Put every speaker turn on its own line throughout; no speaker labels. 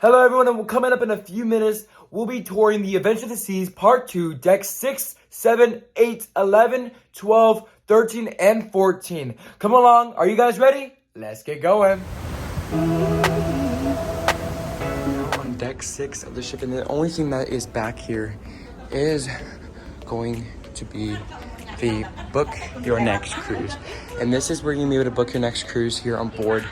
Hello everyone, and coming up in a few minutes, we'll be touring the Adventure of the Seas Part 2, Decks 6, 7, 8, 11, 12, 13, and 14. Come along, are you guys ready? Let's get going. On Deck 6 of the ship, and the only thing that is back here is going to be the Book Your Next Cruise. And this is where you're going to be able to book your next cruise here on board.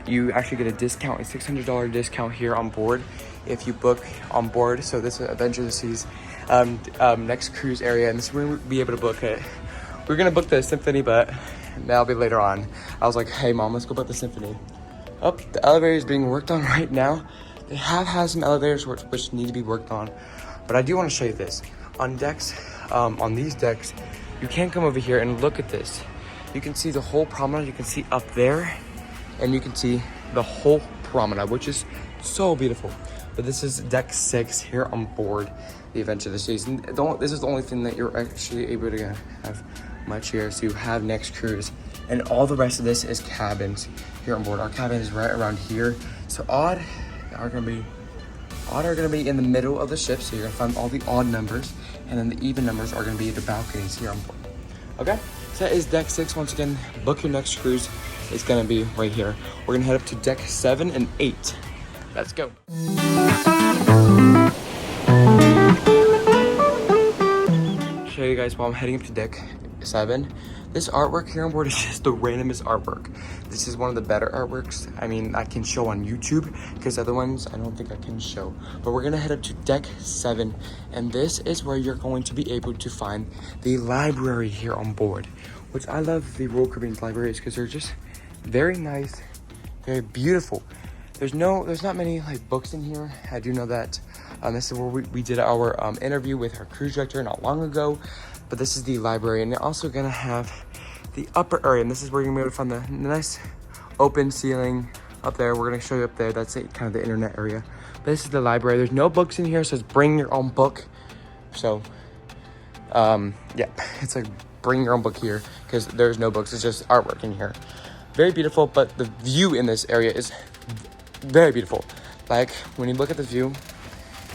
You actually get a discount, a $600 discount here on board if you book on board. So this is Adventure of the Seas next cruise area, and this is where we'll be able to book it. We're gonna book the Symphony, but that'll be later on. I was like, hey mom, let's go book the Symphony. Oh, the elevator is being worked on right now. They have had some elevators which need to be worked on, but I do want to show you this. On decks, on these decks, you can come over here and look at this. You can see the whole promenade. You can see up there, and you can see the whole promenade, which is so beautiful. But this is Deck 6 here on board the Adventure of the Seas. And this is the only thing that you're actually able to have much here. So you have next cruise, and all the rest of this is cabins here on board. Our cabin is right around here. So odd are gonna be in the middle of the ship. So you're gonna find all the odd numbers, and then the even numbers are gonna be the balconies here on board. Okay, so that is Deck 6. Once again, book your next cruise. It's gonna be right here. We're gonna head up to Deck 7 and 8. Let's go. Show you guys while I'm heading up to Deck 7. This artwork here on board is just the randomest artwork. This is one of the better artworks. I mean, I can show on YouTube, because other ones I don't think I can show. But we're gonna head up to Deck 7, and this is where you're going to be able to find the library here on board, which I love the Royal Caribbean libraries because they're just very nice, very beautiful. There's not many like books in here. I do know that. This is where we did our interview with our cruise director not long ago. But this is the library, and they're also gonna have the upper area, and this is where you're gonna be able to find the nice open ceiling up there. We're gonna show you up there. That's it, kind of the internet area. But this is the library. There's no books in here, so it's bring your own book. So, yeah, it's like bring your own book here because there's no books. It's just artwork in here. Very beautiful, but the view in this area is very beautiful. Like when you look at the view,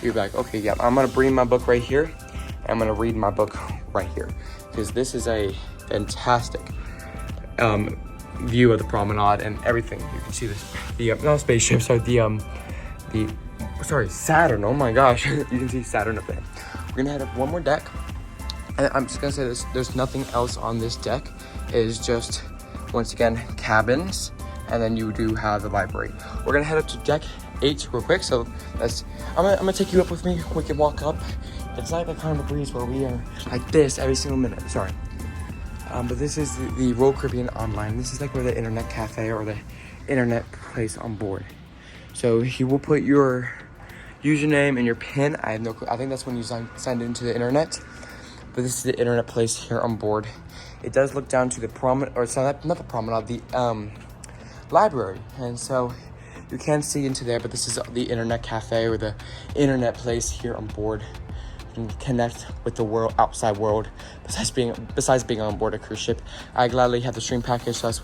you're like, okay, yeah, I'm gonna bring my book right here. I'm gonna read my book right here because this is a fantastic view of the promenade and everything. You can see this, not spaceship, sorry, Saturn. Oh my gosh, you can see Saturn up there. We're gonna head up one more deck, and I'm just gonna say this: there's nothing else on this deck. It is just, once again, cabins, and then you do have the library. We're gonna head up to Deck 8 real quick. So I'm gonna take you up with me. We can walk up. It's like the kind of a breeze where we are like this every single minute. Sorry. But this is the Royal Caribbean Online. This is like where the internet cafe or the internet place on board. So you will put your username and your PIN. I have no clue. I think that's when you signed into the internet. But this is the internet place here on board. It does look down to the promenade, or it's not the promenade, the library. And so you can see into there, but this is the internet cafe or the internet place here on board. You can connect with the outside world, besides being on board a cruise ship. I gladly have the stream package, so that's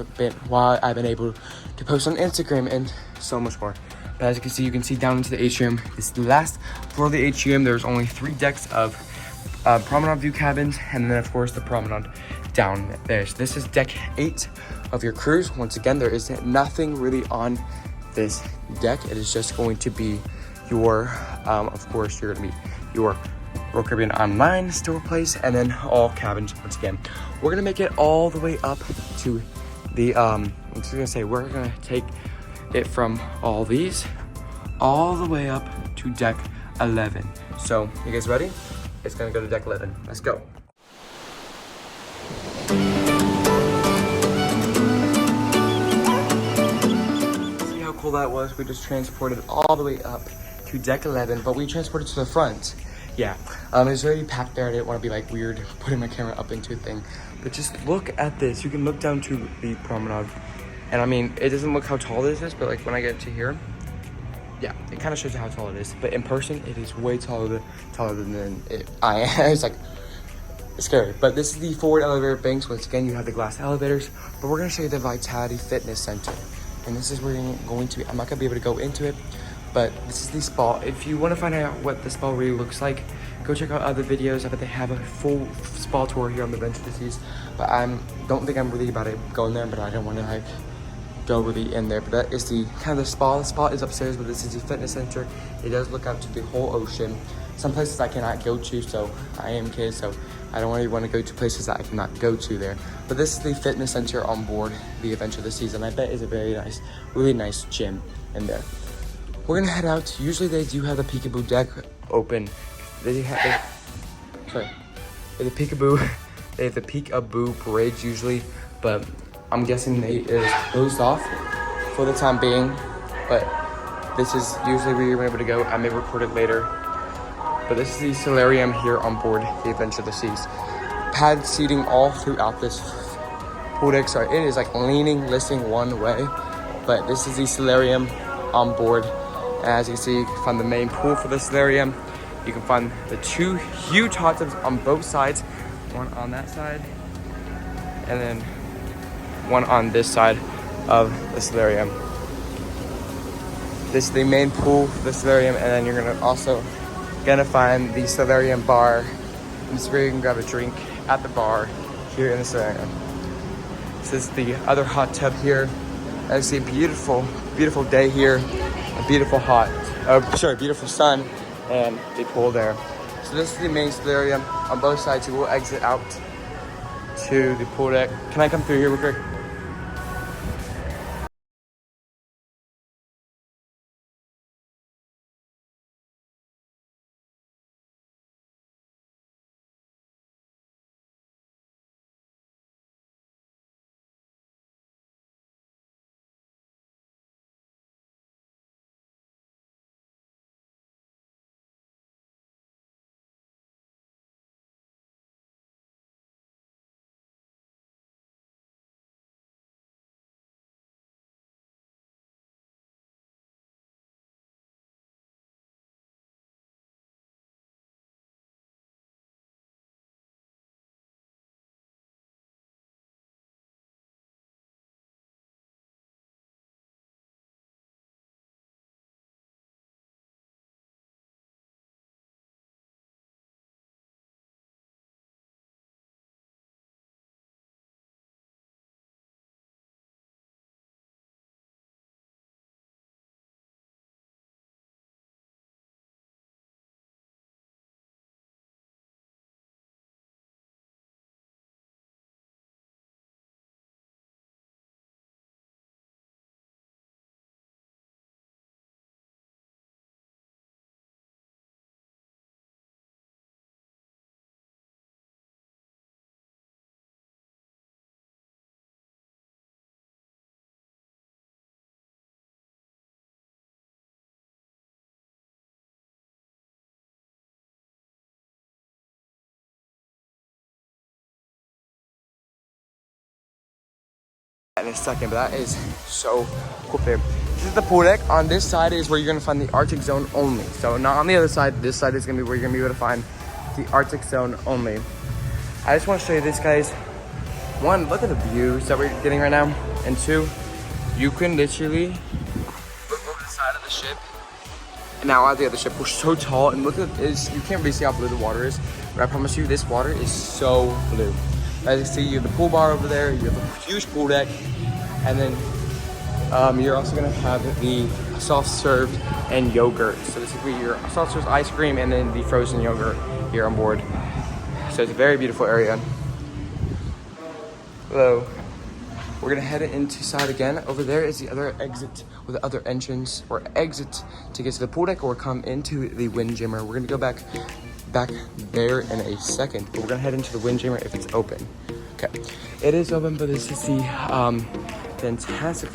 why I've been able to post on Instagram and so much more. But as you can see down into the atrium. This is the last floor of the atrium. There's only 3 decks of promenade view cabins, and then of course the promenade down there. So this is Deck 8 of your cruise. Once again, there is nothing really on this deck. It is just going to be your, of course, you're gonna be your Royal Caribbean Online store place, and then all cabins. Once again, we're gonna make it all the way up to the I'm just gonna say we're gonna take it from all these all the way up to Deck 11. So you guys ready? It's gonna go to Deck 11. Let's go. See how cool that was? We just transported all the way up to Deck 11, but we transported to the front. Yeah, it's very packed there. I didn't want to be like weird putting my camera up into a thing, but just look at this. You can look down to the promenade, and I mean, it doesn't look how tall this is, but like when I get to here, yeah, it kind of shows you how tall it is. But in person, it is way taller than I am. It's like scary. But this is the forward elevator banks. Once again, you have the glass elevators, but we're gonna show you the Vitality Fitness Center, and this is where you're going to. I'm not gonna be able to go into it, But this is the spa. If you want to find out what the spa really looks like, go check out other videos. I bet they have a full spa tour here on the Adventure of the Seas. But I don't think I'm really about to go in there, but I don't want to like go really in there. But that is the kind of the spa. The spa is upstairs, but this is the fitness center. It does look out to the whole ocean. Some places I cannot go to, so I am kids, so I don't really want to go to places that I cannot go to there. But this is the fitness center on board the Adventure of the Seas, and I bet is a very nice, really nice gym in there. We're gonna head out. Usually they do have the peekaboo deck open. They have the peekaboo bridge usually, but I'm guessing it is closed off for the time being. But this is usually where you're able to go. I may record it later. But this is the Solarium here on board the Adventure of the Seas. Pad seating all throughout this pool deck. Sorry, it is like listing one way. But this is the Solarium on board. And as you can see, you can find the main pool for the Solarium. You can find the two huge hot tubs on both sides. One on that side, and then one on this side of the Solarium. This is the main pool for the Solarium, and then you're gonna find the Solarium bar. This is where you can grab a drink at the bar here in the Solarium. This is the other hot tub here. As you see, beautiful day here. A beautiful beautiful sun, and the pool there. So this is the main Solarium. On both sides, you will exit out to the pool deck. Can I come through here real quick? In a second, but that is so cool there. This is the pool deck. On this side is where you're gonna find the Arctic zone only. So not on the other side. This side is gonna be where you're gonna be able to find the Arctic zone only. I just want to show you this, guys. One, look at the views that we're getting right now, and two, you can literally look over the side of the ship. And now out the other ship, we're so tall, and look at this. You can't really see how blue the water is, but I promise you, this water is so blue. As you can see, you have the pool bar over there, you have a huge pool deck, and then you're also gonna have the soft served and yogurt. So this is your soft served ice cream and then the frozen yogurt here on board. So it's a very beautiful area. Hello. We're gonna head inside again. Over there is the other exit, or the other entrance or exit to get to the pool deck or come into the Windjammer. We're gonna go back there in a second, but we're gonna head into the Windjammer if it's open. Okay, it is open, but this is the fantastic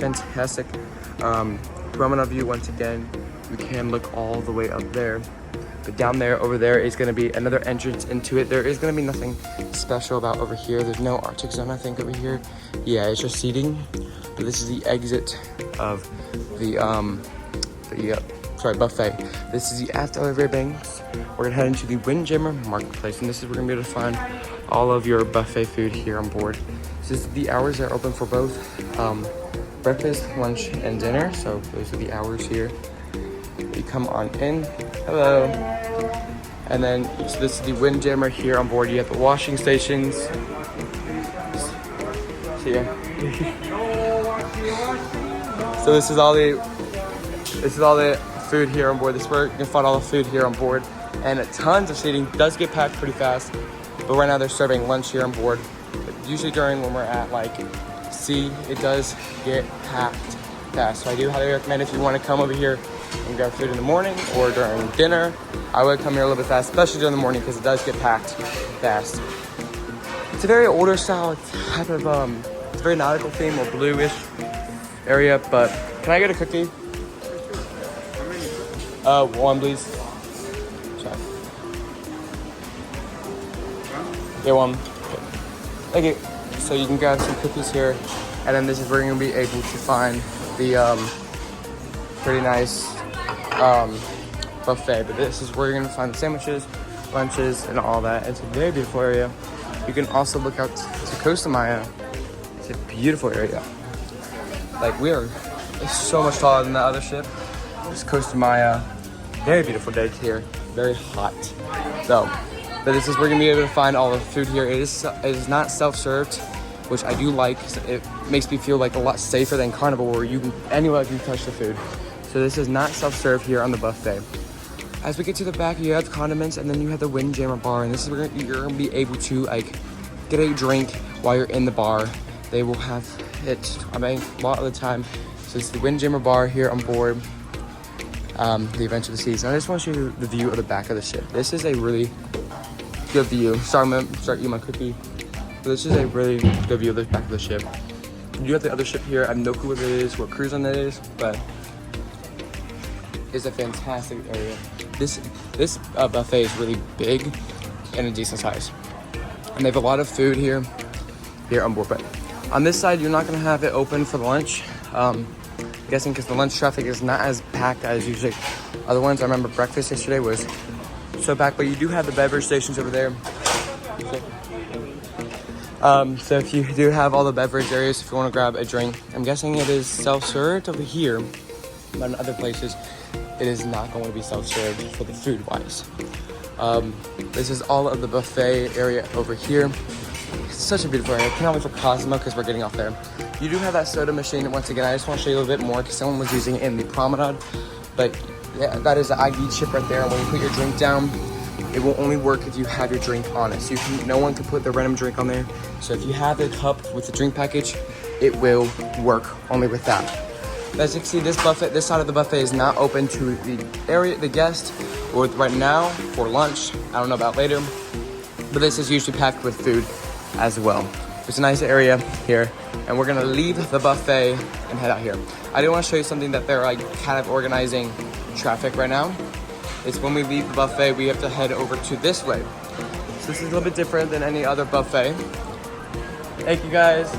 promenade view. Once again, you can look all the way up there, but down there, over there is gonna be another entrance into it. There is gonna be nothing special about over here. There's no Arctic zone, I think, over here. Yeah, it's just seating, but this is the exit of the buffet. This is the after elevator banks. We're gonna head into the Windjammer marketplace, and this is where we're gonna be able to find all of your buffet food here on board. This is the hours are open for both breakfast, lunch, and dinner. So those are the hours here. You come on in. Hello. And then so this is the Windjammer here on board. You have the washing stations. So yeah. So this is all the food here on board. This is where you can find all the food here on board. And tons of seating. It does get packed pretty fast. But right now they're serving lunch here on board. But usually during when we're at like sea, it does get packed fast. So I do highly recommend if you want to come over here and grab food in the morning or during dinner, I would come here a little bit fast, especially during the morning because it does get packed fast. It's a very older style type of it's a very nautical theme or bluish area. But can I get a cookie? One please. Sorry. Yeah, one. Thank you. So you can grab some cookies here, and then this is where you're gonna be able to find the pretty nice buffet. But this is where you're gonna find the sandwiches, lunches, and all that. It's a very beautiful area. You can also look out to Costa Maya. It's a beautiful area. Like it's so much taller than the other ship. It's Costa Maya. Very beautiful day here. Very hot though. But this is where you're gonna be able to find all the food here. It is not self-served, which I do like. It makes me feel like a lot safer than Carnival, where anyone can touch the food. So this is not self-serve here on the buffet. As we get to the back, you have condiments, and then you have the Windjammer bar, and this is where you're gonna be able to like get a drink while you're in the bar. They will have it. I mean, a lot of the time. So it's the Windjammer bar here on board. The Adventure of the Seas. And I just want to show you the view of the back of the ship. This is a really good view. Sorry, I'm gonna start eating my cookie. But this is a really good view of the back of the ship. You have the other ship here. I have no clue what it is, what cruise on that is, but it's a fantastic area. This buffet is really big and a decent size. And they have a lot of food here on board. But on this side, you're not gonna have it open for lunch. I'm guessing because the lunch traffic is not as packed as usually other ones. I remember breakfast yesterday was so packed, but you do have the beverage stations over there. So if you do have all the beverage areas, if you want to grab a drink, I'm guessing it is self-served over here, but in other places, it is not going to be self-served for the food-wise. This is all of the buffet area over here. It's such a beautiful area. I cannot wait for Cosmo because we're getting off there. You do have that soda machine. Once again, I just want to show you a little bit more because someone was using it in the promenade. But yeah, that is the ID chip right there. And when you put your drink down, it will only work if you have your drink on it. So no one can put the random drink on there. So if you have the cup with the drink package, it will work only with that. As you can see, this side of the buffet is not open to the guest, or right now for lunch. I don't know about later, but this is usually packed with food as well. It's a nice area here, and we're gonna leave the buffet and head out here. I do want to show you something that they're like kind of organizing traffic right now. It's when we leave the buffet, we have to head over to this way. So this is a little bit different than any other buffet. Thank you guys.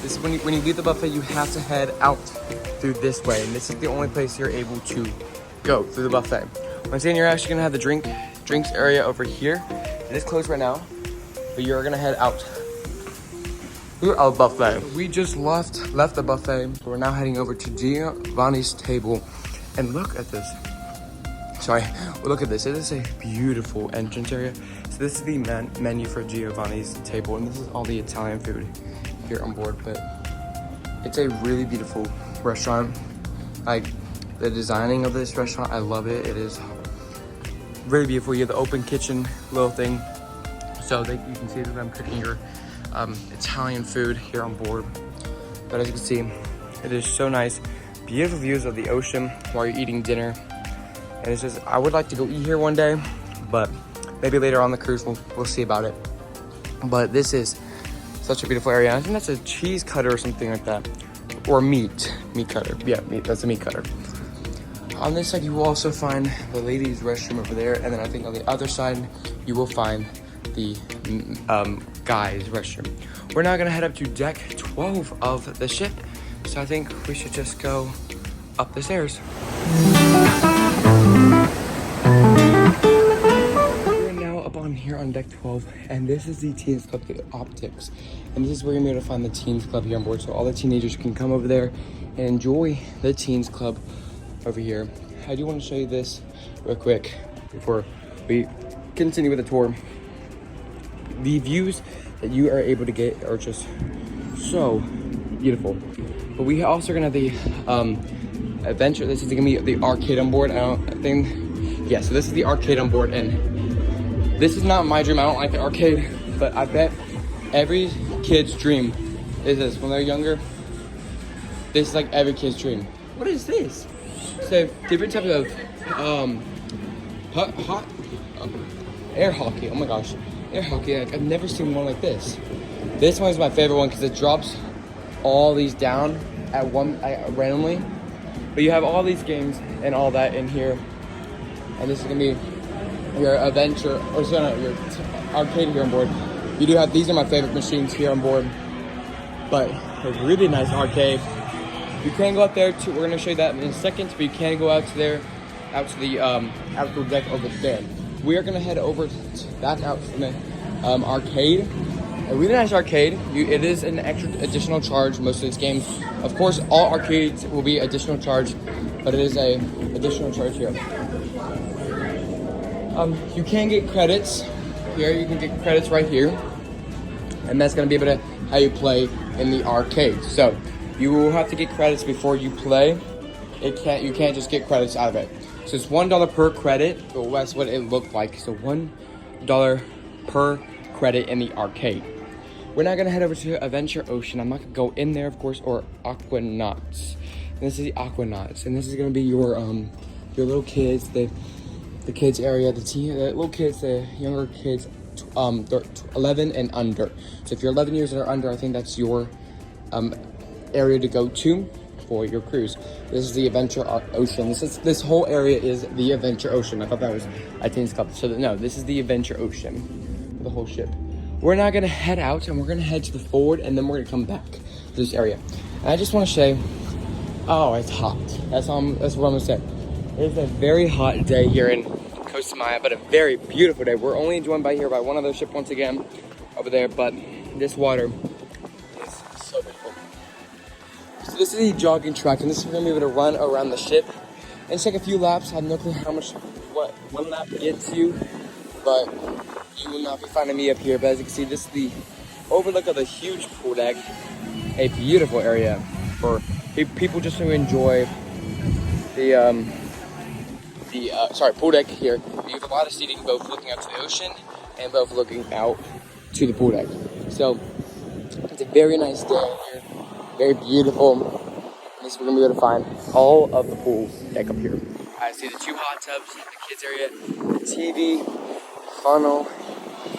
This is when you leave the buffet, you have to head out through this way, and this is the only place you're able to go through the buffet. Once again, you're actually gonna have the drinks area over here. It is closed right now, but you're gonna head out through our buffet. We just left the buffet. We're now heading over to Giovanni's table, and look at this. Sorry, well, look at this. It is a beautiful entrance area. So this is the menu for Giovanni's table, and this is all the Italian food here on board. But it's a really beautiful restaurant. Like the designing of this restaurant, I love it. It is really beautiful. You have the open kitchen little thing, so that you can see that I'm cooking your Italian food here on board. But as you can see, it is so nice. Beautiful views of the ocean while you're eating dinner. And it's just, I would like to go eat here one day, but maybe later on the cruise, we'll see about it. But this is such a beautiful area. I think that's a cheese cutter or something like that. Or meat cutter. Yeah, that's a meat cutter. On this side, you will also find the ladies' restroom over there. And then I think on the other side, you will find the guys' restroom. We're now gonna head up to deck 12 of the ship. So I think we should just go up the stairs. We're now up on here on deck 12, and this is the Teens Club, the Optics. And this is where you're going to find the Teens Club here on board. So all the teenagers can come over there and enjoy the Teens Club over here. I do want to show you this real quick before we continue with the tour. The views that you are able to get are just so beautiful. But we also gonna have the adventure. This is gonna be the arcade on board. I don't think, yeah. So this is the arcade on board, and this is not my dream. I don't like the arcade, but I bet every kid's dream is this when they're younger. This is like every kid's dream. What is this? So different type of air hockey. Oh my gosh, air hockey. Like, I've never seen one like this. This one is my favorite one because it drops all these down at randomly. But you have all these games and all that in here, and this is gonna be your adventure or sorry, your arcade here on board. You do have, these are my favorite machines here on board, but a really nice arcade. You can go up there too. We're gonna show you that in a second, but you can go out to there, out to the outdoor deck over there. We are gonna head over back out from the arcade. A really nice arcade. It is an extra additional charge. Most of these games, of course, all arcades will be additional charge, but it is a additional charge here. You can get credits here. You can get credits right here, and that's gonna be able to how you play in the arcade. So you will have to get credits before you play. You can't just get credits out of it. So it's $1 per credit. Well, that's what it looked like. So $1 per credit in the arcade. We're now gonna head over to Adventure Ocean. I'm not gonna go in there, of course, or Aquanauts. And this is the Aquanauts, and this is gonna be your little kids, the kids area, the little kids, the younger kids, 11 and under. So if you're 11 years or under, I think that's your area to go to for your cruise. This is the Adventure Ocean. This whole area is the Adventure Ocean. I thought that was a team's cup. So no, this is the Adventure Ocean, the whole ship. We're now gonna head out and we're gonna head to the forward, and then we're gonna come back to this area. And I just want to say, oh, it's hot. That's what I'm gonna say. It is a very hot day here in Costa Maya, but a very beautiful day. We're only joined by one other ship once again over there, but this water is so beautiful. So this is the jogging track, and this is gonna be able to run around the ship and take a few laps. I have no clue how much one lap gets you, but you will not be finding me up here. But as you can see, this is the overlook of the huge pool deck. A beautiful area for people just to enjoy the pool deck here. You have a lot of seating, both looking out to the ocean and both looking out to the pool deck. So it's a very nice day here, very beautiful. This we're gonna be able to find all of the pool deck up here. I see the 2 hot tubs, the kids area, the TV, funnel,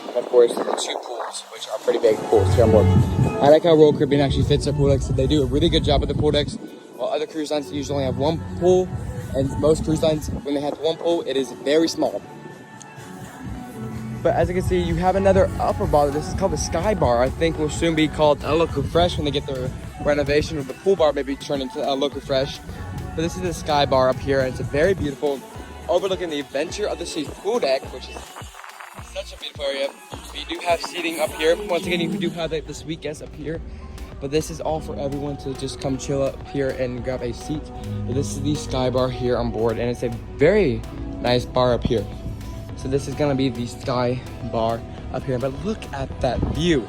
and of course the 2 pools, which are pretty big pools here on board. I like how Royal Caribbean actually fits their pool decks. They do a really good job with the pool decks. While other cruise lines usually only have 1 pool, and most cruise lines, when they have 1 pool, it is very small. But as you can see, you have another upper bar. This is called the Sky Bar. I think will soon be called El Loco Fresh when they get their renovation of the pool bar, maybe turn into El Loco Fresh. But this is the Sky Bar up here, and it's a very beautiful, overlooking the Adventure of the Seas pool deck, which is such a beautiful area. So you do have seating up here. Once again, you do have the suite guests up here. But this is all for everyone to just come chill up here and grab a seat. This is the Sky Bar here on board, and it's a very nice bar up here. So this is gonna be the Sky Bar up here, but look at that view.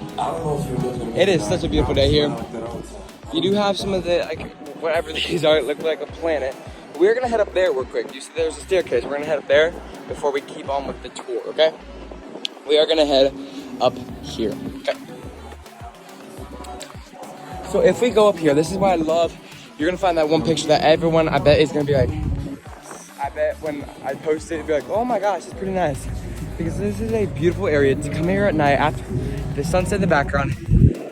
It is such a beautiful day here. You do have some of the, like, whatever these are, look like a planet. We're gonna head up there real quick. You see there's a staircase. We're gonna head up there before we keep on with the tour, okay? We are gonna head up here, okay? So if we go up here, this is what I love. You're gonna find that one picture that everyone, I bet, is gonna be like, I bet when I post it, it'd be like, oh my gosh, it's pretty nice. Because this is a beautiful area to come here at night after the sunset in the background,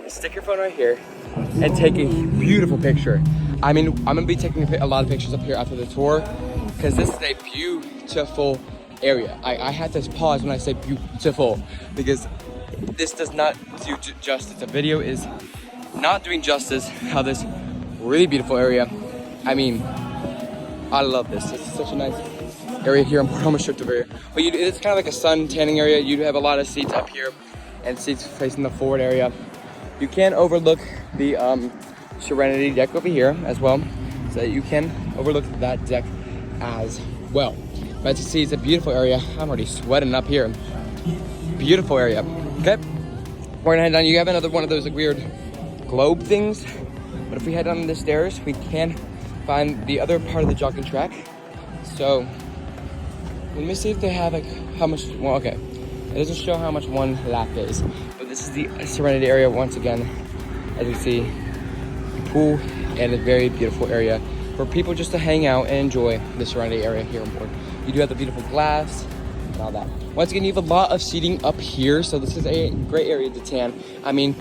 stick your phone right here, and take a beautiful picture. I mean, I'm gonna be taking a lot of pictures up here after the tour, because this is a beautiful area. I had to pause when I say beautiful, because this does not do justice. The video is not doing justice how this really beautiful area. I mean, I love this. This is such a nice area here. I'm almost tripped over here. But it's kind of like a sun tanning area. You have a lot of seats up here and seats facing the forward area. You can overlook the Serenity deck over here as well. so that you can overlook that deck as well. But as you see, it's a beautiful area. I'm already sweating up here. Beautiful area. Okay, we're gonna head down. You have another one of those like weird globe things, but if we head down the stairs, we can find the other part of the jogging track. So let me see if they have like how much. Well, okay, it doesn't show how much one lap is, but this is the Serenity area once again. As you see, pool and a very beautiful area for people just to hang out and enjoy the Serenity area here on board. You do have the beautiful glass and all that. Once again, you have a lot of seating up here, so this is a great area to tan. I mean,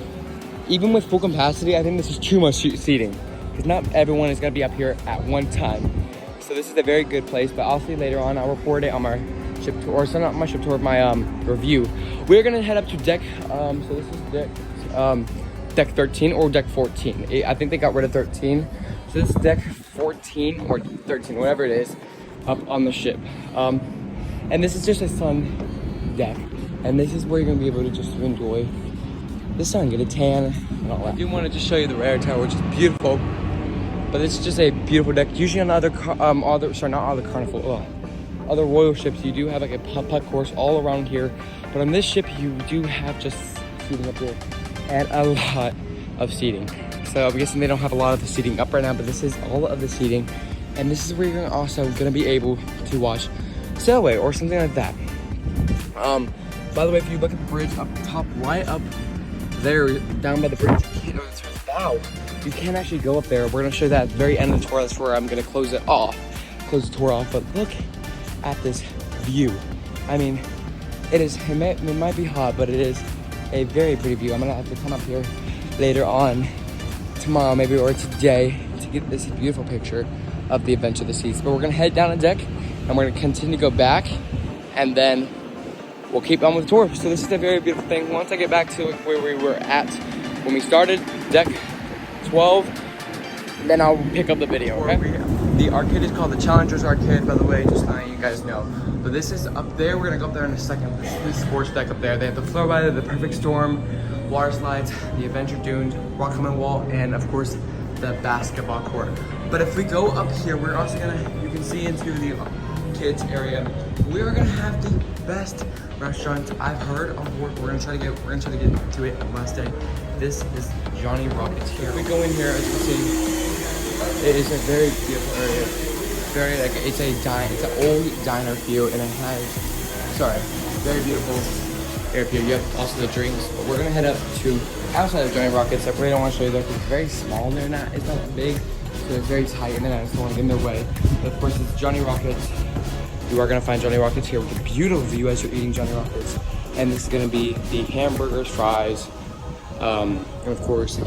even with full capacity, I think this is too much seating because not everyone is going to be up here at one time. So this is a very good place, but I'll see later on. I'll report it on my ship tour, or so not my ship tour, my review. We're going to head up to deck, so this is deck 13 or deck 14. I think they got rid of 13. So this is deck 14 or 13, whatever it is, up on the ship. And this is just a sun deck. And this is where you're gonna be able to just enjoy the sun, get a tan, and all that. I do want to just show you the Rare Tower, which is beautiful. But this is just a beautiful deck. Usually on other other royal ships, you do have like a putt course all around here. But on this ship, you do have just seating up here and a lot of seating. So I'm guessing they don't have a lot of the seating up right now, but this is all of the seating. And this is where you're also gonna be able to watch Sailway or something like that. By the way, if you look at the bridge up top, right up there, down by the bridge, you can't actually go up there. We're gonna show you that at the very end of the tour. That's where I'm gonna close the tour off. But look at this view. I mean, it might be hot, but it is a very pretty view. I'm gonna have to come up here later on, tomorrow maybe, or today, to get this beautiful picture of the Adventure of the Seas. But we're gonna head down a deck and we're gonna continue to go back, and then we'll keep on with the tour. So this is a very beautiful thing. Once I get back to where we were at when we started, deck 12, then I'll pick up the video, okay? The arcade is called the Challengers Arcade, by the way, just letting you guys know. But this is up there. We're gonna go up there in a second. This is the sports deck up there. They have the flow rider, the perfect storm, water slides, the adventure dunes, rock climbing wall, and of course the basketball court. But if we go up here, we're also you can see into the kids area. We are gonna have the best restaurant I've heard on board. We're gonna try to get to it on last day. This is Johnny Rockets here. If we go in here, as you can see, it is a very beautiful area. It's an old diner feel, and it has very beautiful area view. You have also the drinks, but we're gonna head up to outside of Johnny Rockets. I really don't want to show you that because it's very small. It's not that big, so it's very tight, and then I just don't want to get in their way. But of course, it's Johnny Rockets. You are gonna find Johnny Rockets here with a beautiful view as you're eating Johnny Rockets. And this is gonna be the hamburgers, fries, and of course the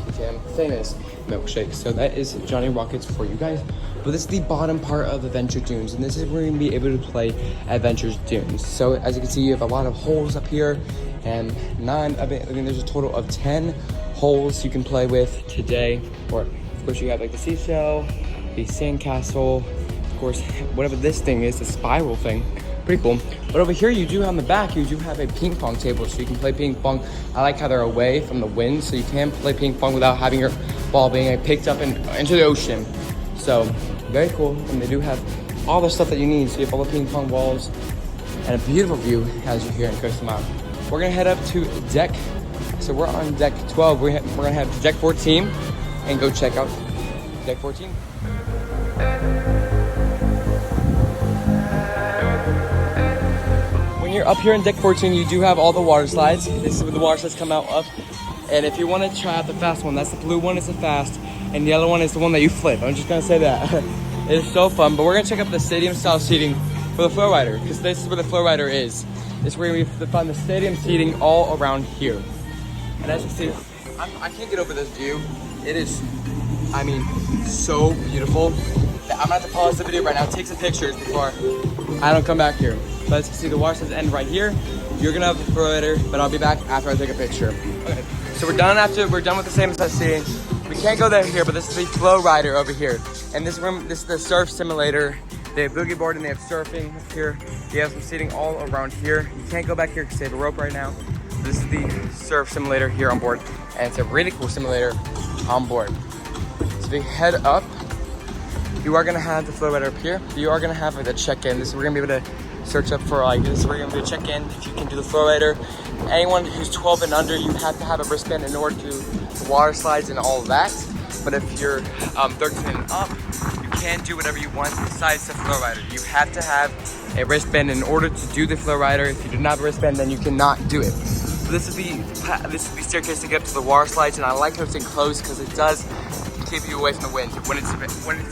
famous milkshake. So that is Johnny Rockets for you guys. But this is the bottom part of Adventure Dunes, and this is where you're gonna be able to play Adventure Dunes. So as you can see, you have a lot of holes up here, and there's a total of 10 holes you can play with today. Or of course you have like the seashell, the sandcastle, of course, whatever this thing is, the spiral thing, pretty cool. But over here, you do on the back, you do have a ping pong table, so you can play ping pong. I like how they're away from the wind, so you can play ping pong without having your ball being picked up into the ocean. So very cool, and they do have all the stuff that you need. So you have all the ping pong balls and a beautiful view as you're here in Costa Mile. We're gonna head up to deck. So we're on deck 12. We're gonna head to deck 14 and go check out deck 14. When you're up here in deck 14, you do have all the water slides. This is where the water slides come out of. And if you want to try out the fast one, that's the blue one is the fast, and the other one is the one that you flip. I'm just gonna say that. It is so fun. But we're gonna check out the stadium style seating for the flow rider, because this is where the flow rider is. This is where we find the stadium seating all around here. And as you see, I can't get over this view. It is, I mean, so beautiful. I'm gonna have to pause the video right now, take some pictures before I don't come back here. But as you see, the water slides end right here. You're gonna have the flow rider, but I'll be back after I take a picture. Okay. So we're done with the same set seating. We can't go there here, but this is the flow rider over here. And this is the surf simulator. They have boogie board and they have surfing up here. They have some seating all around here. You can't go back here because they have a rope right now. This is the surf simulator here on board. And it's a really cool simulator on board. So we head up. you are gonna have the flow rider up here. You are gonna have like the check-in. This is we're gonna be able to search up for like this. We're gonna be able to check in if you can do the flow rider. Anyone who's 12 and under, you have to have a wristband in order to do the water slides and all of that. But if you're 13 and up, you can do whatever you want besides the flow rider. You have to have a wristband in order to do the flow rider. If you do not have a wristband, then you cannot do it. So this is the staircase to get up to the water slides, and I like how it's enclosed because it does keep you away from the wind. When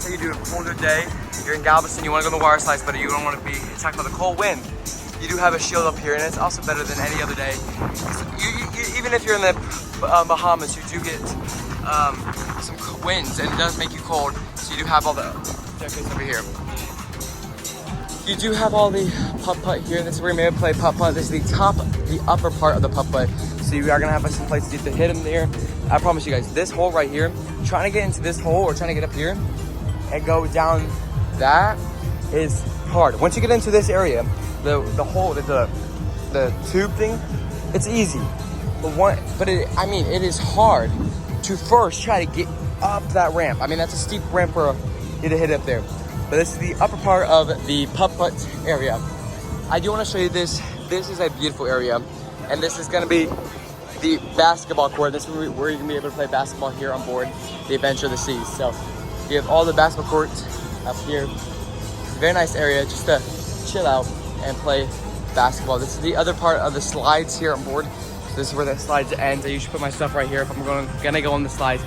say you do a colder day, you're in Galveston, you want to go to the water slides, but you don't want to be attacked by the cold wind. You do have a shield up here, and it's also better than any other day. So even if you're in the Bahamas, you do get some winds, and it does make you cold. So you do have all the staircase over here. You do have all the putt-putt here. This is where you're able to play putt-putt. This is the upper part of the putt-putt. So you are gonna have some place to get to hit them there. I promise you guys, this hole right here, trying to get into this hole or trying to get up here and go down that is hard. Once you get into this area, the hole, the tube thing, it's easy. But it is hard to first try to get up that ramp. I mean, that's a steep ramp for you to hit up there. But this is the upper part of the putt-putt area. I do want to show you this. This is a beautiful area, and this is going to be the basketball court. This is where you're going to be able to play basketball here on board the Adventure of the Seas. So you have all the basketball courts up here. Very nice area just to chill out and play basketball. This is the other part of the slides here on board. So this is where the slides end. I usually put my stuff right here if I'm gonna go on the slides.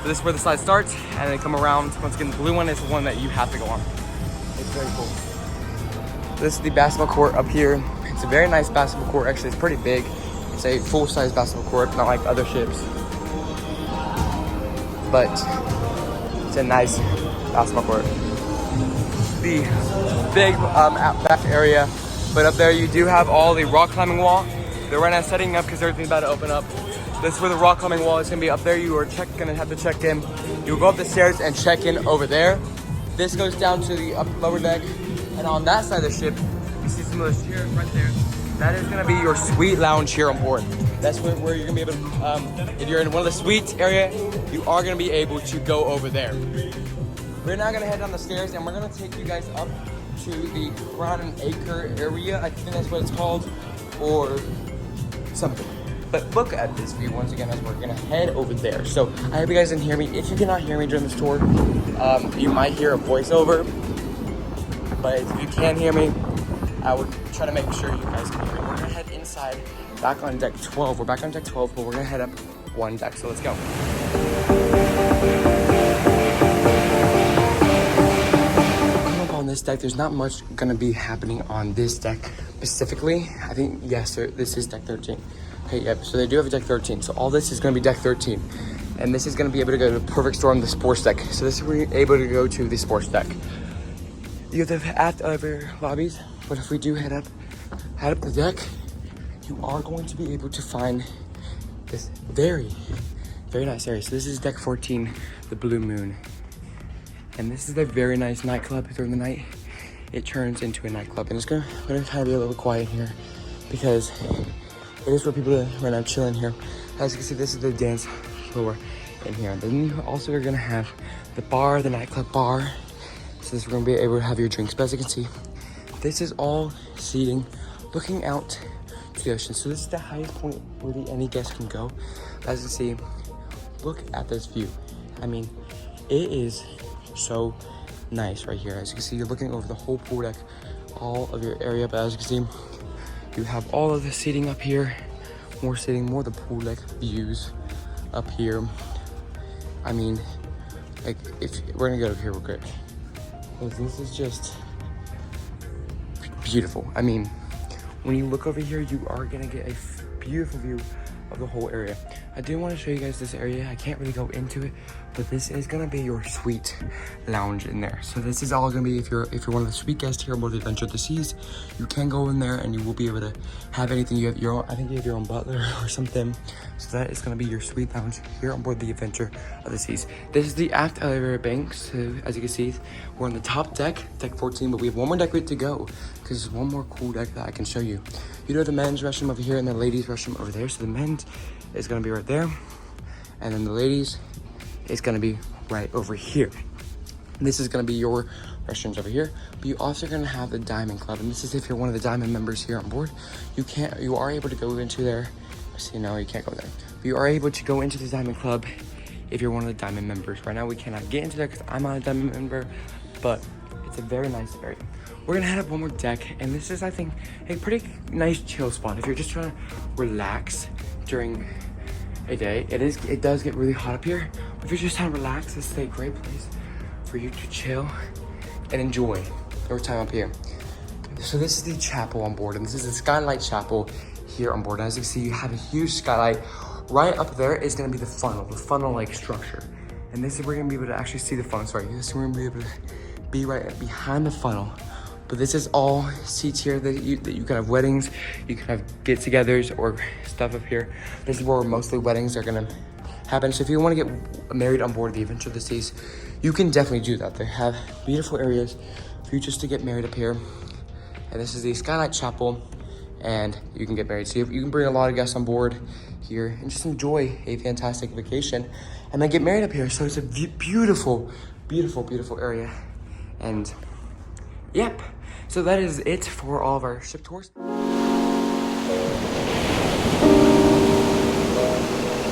So this is where the slide starts, and then come around. Once again, the blue one is the one that you have to go on. It's very cool. This is the basketball court up here. It's a very nice basketball court. Actually, it's pretty big. It's a full-size basketball court, not like other ships. But it's a nice basketball court. The big back area, but up there you do have all the rock climbing wall. They're right now setting up because everything's about to open up. This is where the rock climbing wall is gonna be up there. You are gonna have to check in. You'll go up the stairs and check in over there. This goes down to the lower deck, and on that side of the ship, you see some of those chairs right there. That is gonna be your suite lounge here on board. That's where you're gonna be able to, if you're in one of the suites area, you are gonna be able to go over there. We're now gonna head down the stairs, and we're gonna take you guys up to the Crown and Acre area. I think that's what it's called, or something. But look at this view once again as we're gonna head over there. So I hope you guys can hear me. If you cannot hear me during this tour, you might hear a voiceover. But if you can hear me, I would try to make sure you guys can hear me. We're gonna head inside, back on deck 12. We're back on deck 12, but we're gonna head up one deck. So let's go. On this deck, there's not much gonna be happening on this deck specifically. I think, yes, this is deck 13. Okay, yep, so they do have a deck 13. So all this is gonna be deck 13. And this is gonna be able to go to Perfect Storm, the sports deck. So this is where you're able to go to the sports deck. You have the aft elevator lobbies, but if we do head up the deck, you are going to be able to find this very, very nice area. So this is deck 14, the Blue Moon. And this is a very nice nightclub. During the night, it turns into a nightclub. And it's gonna kind of be a little quiet here because it is for people to right now chill in here. As you can see, this is the dance floor in here. Then you also are gonna have the bar, the nightclub bar. So this is gonna be able to have your drinks. But as you can see, this is all seating, looking out to the ocean. So this is the highest point where any guest can go. As you see, look at this view. I mean, it is so nice right here. As you can see, you're looking over the whole pool deck, all of your area. But as you can see, you have all of the seating up here, more seating, more of the pool deck views up here. I mean, like, if we're gonna go over here real quick, because this is just beautiful. I mean, when you look over here, you are gonna get a beautiful view of the whole area. I do want to show you guys this area. I can't really go into it, but this is gonna be your suite lounge in there. So this is all gonna be, if you're one of the suite guests here on board the Adventure of the Seas, you can go in there and you will be able to have anything. You have your own, I think you have your own butler or something. So that is gonna be your suite lounge here on board the Adventure of the Seas. This is the aft elevator bank. So as you can see, we're on the top deck, deck 14, but we have one more deck ready to go because there's one more cool deck that I can show you. You do have the men's restroom over here and the ladies' restroom over there. So the men's is gonna be right there, and then the ladies is gonna be right over here. This is gonna be your restrooms over here, but you also gonna have the Diamond Club, and this is if you're one of the Diamond members here on board. You are able to go into there. See, no, you can't go there. But you are able to go into the Diamond Club if you're one of the Diamond members. Right now, we cannot get into there because I'm not a Diamond member, but it's a very nice area. We're gonna head up one more deck, and this is, I think, a pretty nice chill spot. If you're just trying to relax during a day, it does get really hot up here. But if you're just trying to relax, this is a great place for you to chill and enjoy your time up here. So this is the chapel on board, and this is the skylight chapel here on board. As you can see, you have a huge skylight. Right up there is gonna be the funnel-like structure. And this is where we're gonna be able to actually see the funnel. Sorry, this is where we're gonna be able to be right behind the funnel. But this is all seats here that you can have weddings, you can have get-togethers or stuff up here. This is where mostly weddings are gonna happen. So if you wanna get married on board the Adventure of the Seas, you can definitely do that. They have beautiful areas for you just to get married up here. And this is the Skylight Chapel, and you can get married. So you can bring a lot of guests on board here and just enjoy a fantastic vacation and then get married up here. So it's a beautiful, beautiful, beautiful area. And yep, so that is it for all of our ship tours.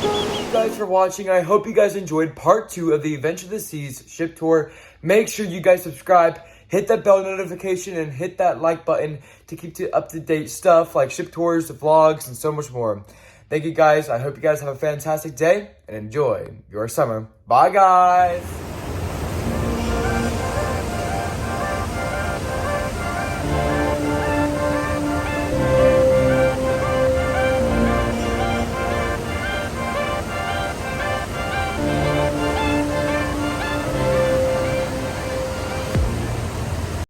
Thank you guys for watching. I hope you guys enjoyed part 2 of the Adventure of the Seas ship tour. Make sure you guys subscribe, hit that bell notification, and hit that like button to keep up-to-date stuff like ship tours, the vlogs, and so much more. Thank you guys. I hope you guys have a fantastic day and enjoy your summer. Bye guys.